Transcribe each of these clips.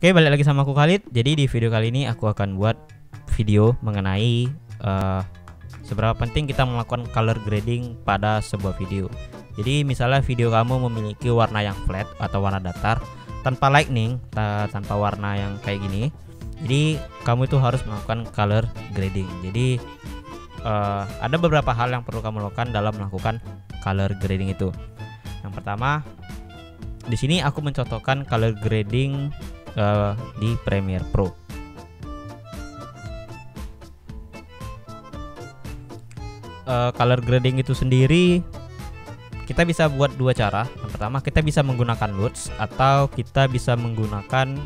Oke, balik lagi sama aku Khalid. Jadi di video kali ini aku akan buat video mengenai seberapa penting kita melakukan color grading pada sebuah video. Jadi misalnya video kamu memiliki warna yang flat atau warna datar tanpa lightning, tanpa warna yang kayak gini. Jadi kamu itu harus melakukan color grading. Jadi ada beberapa hal yang perlu kamu lakukan dalam melakukan color grading itu. Yang pertama, di sini aku mencontohkan color grading di Premiere Pro. Color grading itu sendiri kita bisa buat dua cara. Yang pertama, kita bisa menggunakan LUTs atau kita bisa menggunakan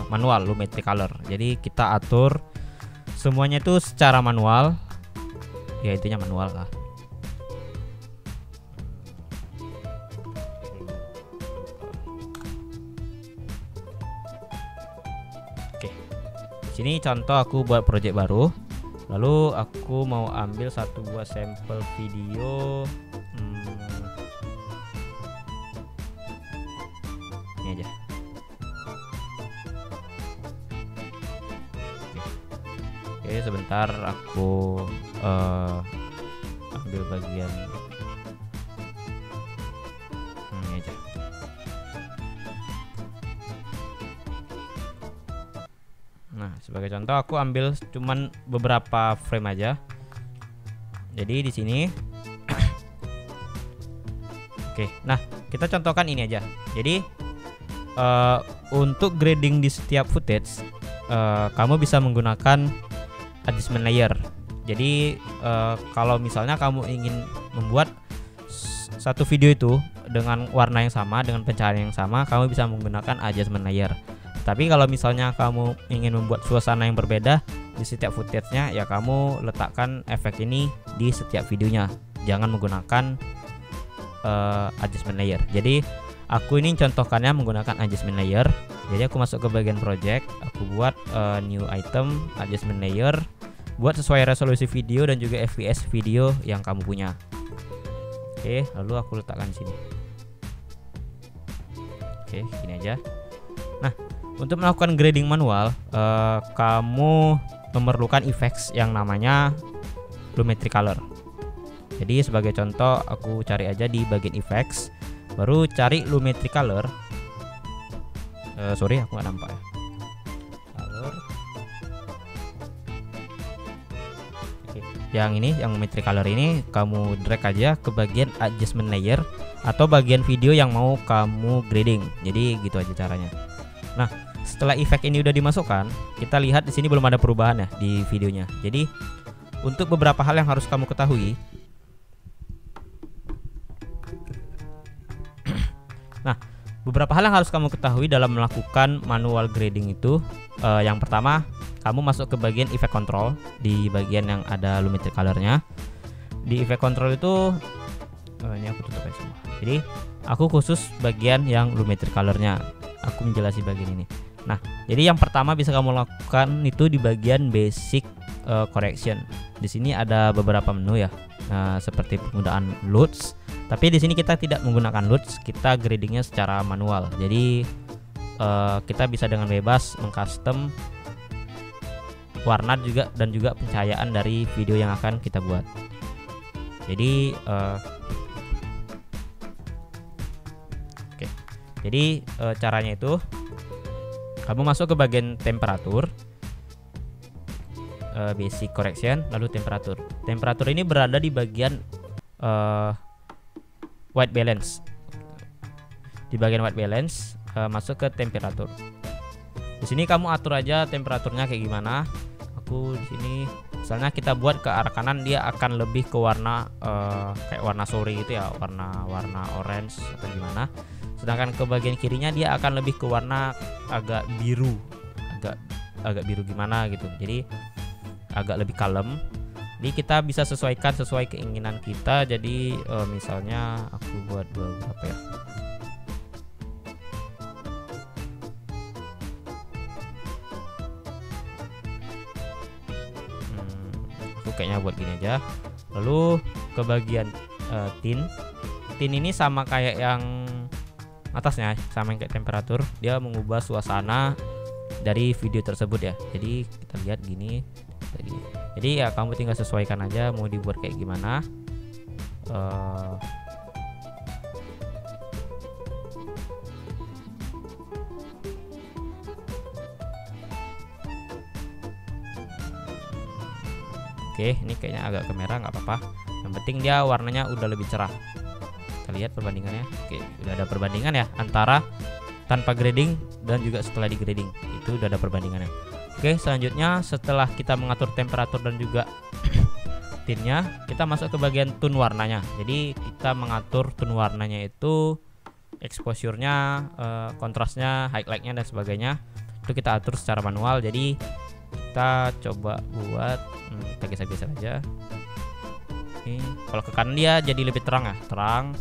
manual Lumetri Color. Jadi kita atur semuanya itu secara manual, ya intinya manual lah. Sini contoh aku buat project baru, lalu aku mau ambil satu buah sampel video, ini aja. Oke, sebentar aku ambil bagian ini aja. Nah, sebagai contoh aku ambil cuman beberapa frame aja. Jadi di sini oke, nah kita contohkan ini aja. Jadi untuk grading di setiap footage kamu bisa menggunakan adjustment layer. Jadi kalau misalnya kamu ingin membuat satu video itu dengan warna yang sama, dengan pencahayaan yang sama, kamu bisa menggunakan adjustment layer. Tapi kalau misalnya kamu ingin membuat suasana yang berbeda di setiap footage-nya, ya kamu letakkan efek ini di setiap videonya. Jangan menggunakan adjustment layer. Jadi aku ini contohkannya menggunakan adjustment layer. Jadi aku masuk ke bagian project, aku buat new item adjustment layer, buat sesuai resolusi video dan juga FPS video yang kamu punya. Oke, lalu aku letakkan di sini. Oke, gini aja. Nah, untuk melakukan grading manual, kamu memerlukan effects yang namanya Lumetri Color. Jadi sebagai contoh, aku cari aja di bagian effects, baru cari Lumetri Color. Sorry, aku nggak nampak ya. Color. Oke, yang ini, yang Lumetri Color ini, kamu drag aja ke bagian adjustment layer atau bagian video yang mau kamu grading. Jadi gitu aja caranya. Nah, setelah efek ini udah dimasukkan, kita lihat di sini belum ada perubahan ya di videonya. Jadi untuk beberapa hal yang harus kamu ketahui. Nah, beberapa hal yang harus kamu ketahui dalam melakukan manual grading itu, yang pertama, kamu masuk ke bagian effect control di bagian yang ada Lumetri Color-nya. Di effect control itu ini aku tutup aja semua. Jadi aku khusus bagian yang Lumetri Color-nya. Aku menjelaskan bagian ini. Nah, jadi yang pertama bisa kamu lakukan itu di bagian basic correction. Di sini ada beberapa menu ya, seperti penggunaan LUTs. Tapi di sini kita tidak menggunakan LUTs, kita gradingnya secara manual. Jadi kita bisa dengan bebas mengcustom warna juga dan juga pencahayaan dari video yang akan kita buat. Jadi Jadi caranya itu kamu masuk ke bagian temperatur, basic correction, lalu temperatur. Temperatur ini berada di bagian white balance. Di bagian white balance masuk ke temperatur. Di sini kamu atur aja temperaturnya kayak gimana. Aku di sini misalnya kita buat ke arah kanan, dia akan lebih ke warna kayak warna sore gitu ya, warna orange atau gimana. Sedangkan ke bagian kirinya dia akan lebih ke warna agak biru, agak biru gimana gitu. Jadi agak lebih kalem. Jadi kita bisa sesuaikan sesuai keinginan kita. Jadi misalnya aku buat berapa ya? Aku kayaknya buat gini aja. Lalu ke bagian tint ini sama kayak yang atasnya sama yang kayak temperatur, dia mengubah suasana dari video tersebut ya. Jadi kita lihat gini. Jadi ya kamu tinggal sesuaikan aja mau dibuat kayak gimana. Oke, ini kayaknya agak ke merah, nggak apa-apa. Yang penting dia warnanya udah lebih cerah. Kita lihat perbandingannya. Oke, udah ada perbandingan ya antara tanpa grading dan juga setelah di grading. Itu udah ada perbandingannya. Oke, selanjutnya setelah kita mengatur temperatur dan juga tintnya, kita masuk ke bagian tone warnanya. Jadi kita mengatur tone warnanya itu exposure-nya, kontrasnya, highlight-nya dan sebagainya. Itu kita atur secara manual. Jadi kita coba buat kita geser-geser aja. Oke, kalau ke kanan dia jadi lebih terang ya, terang.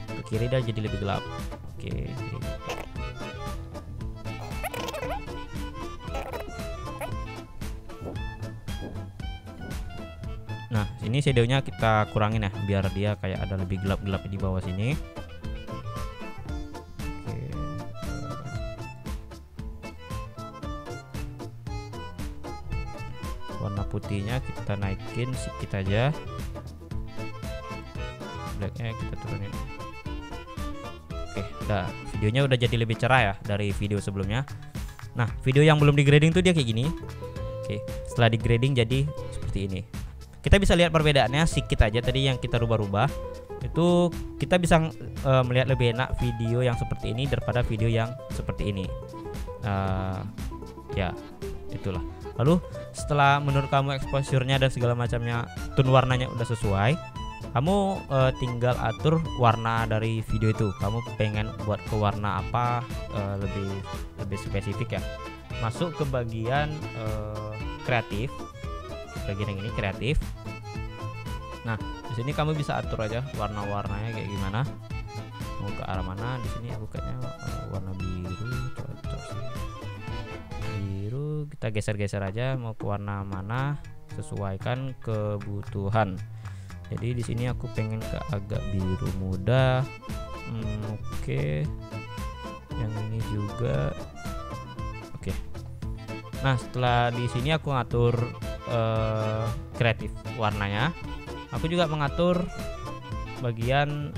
Ke kiri dia jadi lebih gelap. Oke. Nah, ini shadownya kita kurangin ya, biar dia kayak ada lebih gelap-gelap di bawah sini. Oke. Warna putihnya kita naikin sedikit aja. Blacknya kita turunin. Oke, udah. Videonya udah jadi lebih cerah ya dari video sebelumnya. Nah, video yang belum di grading tuh dia kayak gini. Oke, setelah di grading jadi seperti ini. Kita bisa lihat perbedaannya sedikit aja. Tadi yang kita rubah-rubah itu kita bisa melihat lebih enak video yang seperti ini daripada video yang seperti ini. Ya, itulah. Lalu setelah menurut kamu exposure-nya dan segala macamnya, tone warnanya udah sesuai, kamu tinggal atur warna dari video itu. Kamu pengen buat ke warna apa, lebih spesifik ya. Masuk ke bagian kreatif. Bagian yang ini kreatif. Nah, di sini kamu bisa atur aja warna-warnanya kayak gimana. Mau ke arah mana? Di sini aku kayaknya warna biru cocok sih. Biru kita geser-geser aja mau ke warna mana, sesuaikan kebutuhan. Jadi di sini aku pengen ke agak biru muda. Oke. Yang ini juga. Oke. Nah, setelah di sini aku ngatur kreatif warnanya. Aku juga mengatur bagian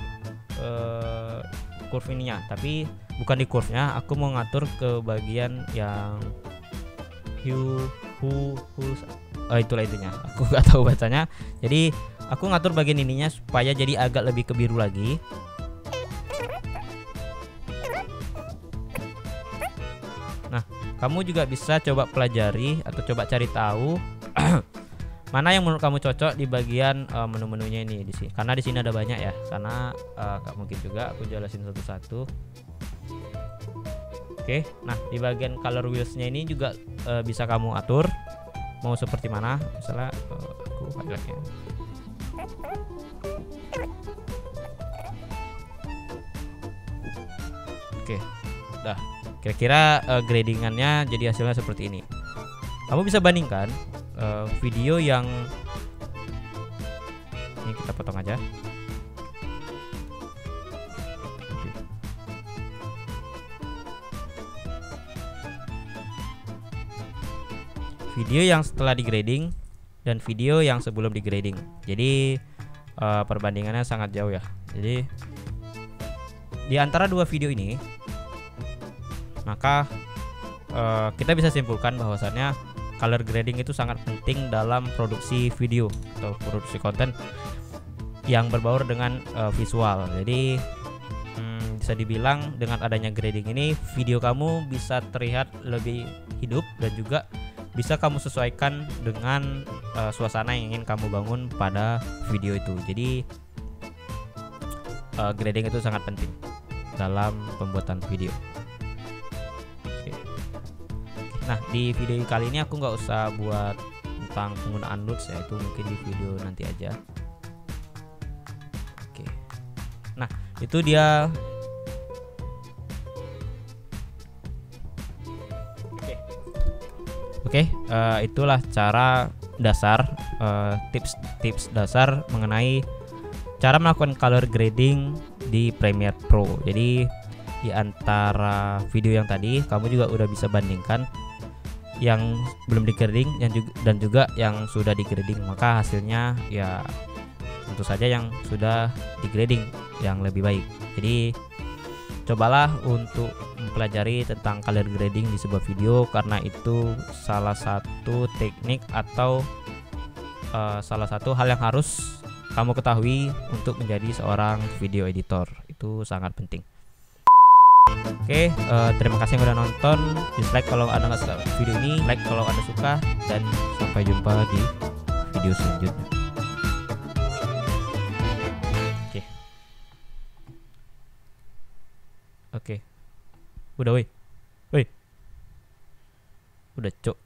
curve ininya, tapi bukan di curve-nya. Aku mau ngatur ke bagian yang itulah intinya. Aku nggak tahu bacanya. Jadi aku ngatur bagian ininya supaya jadi agak lebih ke biru lagi. Nah, kamu juga bisa coba pelajari atau coba cari tahu mana yang menurut kamu cocok di bagian menu-menunya ini di sini. Karena di sini ada banyak ya. Karena gak mungkin juga aku jelasin satu-satu. Oke, nah di bagian color wheels-nya ini juga bisa kamu atur mau seperti mana. Misalnya aku highlight-nya. Oke, dah. Kira-kira gradingannya jadi hasilnya seperti ini. Kamu bisa bandingkan video yang ini, kita potong aja. Video yang setelah di grading dan video yang sebelum di grading. Jadi perbandingannya sangat jauh ya. Jadi di antara dua video ini, maka kita bisa simpulkan bahwasannya color grading itu sangat penting dalam produksi video atau produksi konten yang berbaur dengan visual. Jadi bisa dibilang dengan adanya grading ini video kamu bisa terlihat lebih hidup dan juga bisa kamu sesuaikan dengan suasana yang ingin kamu bangun pada video itu. Jadi grading itu sangat penting dalam pembuatan video. Nah, di video kali ini aku nggak usah buat tentang penggunaan LUTs ya, itu mungkin di video nanti aja. Oke. Nah, itu dia. Oke, itulah cara dasar, tips dasar mengenai cara melakukan color grading di Premiere Pro. Jadi di antara video yang tadi, kamu juga udah bisa bandingkan yang belum di grading dan juga yang sudah di grading, maka hasilnya ya tentu saja yang sudah di grading yang lebih baik. Jadi cobalah untuk mempelajari tentang color grading di sebuah video, karena itu salah satu teknik atau salah satu hal yang harus kamu ketahui untuk menjadi seorang video editor. Itu sangat penting. Oke, terima kasih yang udah nonton. Dislike kalau Anda nggak suka video ini, like kalau Anda suka, dan sampai jumpa di video selanjutnya. Oke. Oke. Udah, woi. Woi. Udah, cok.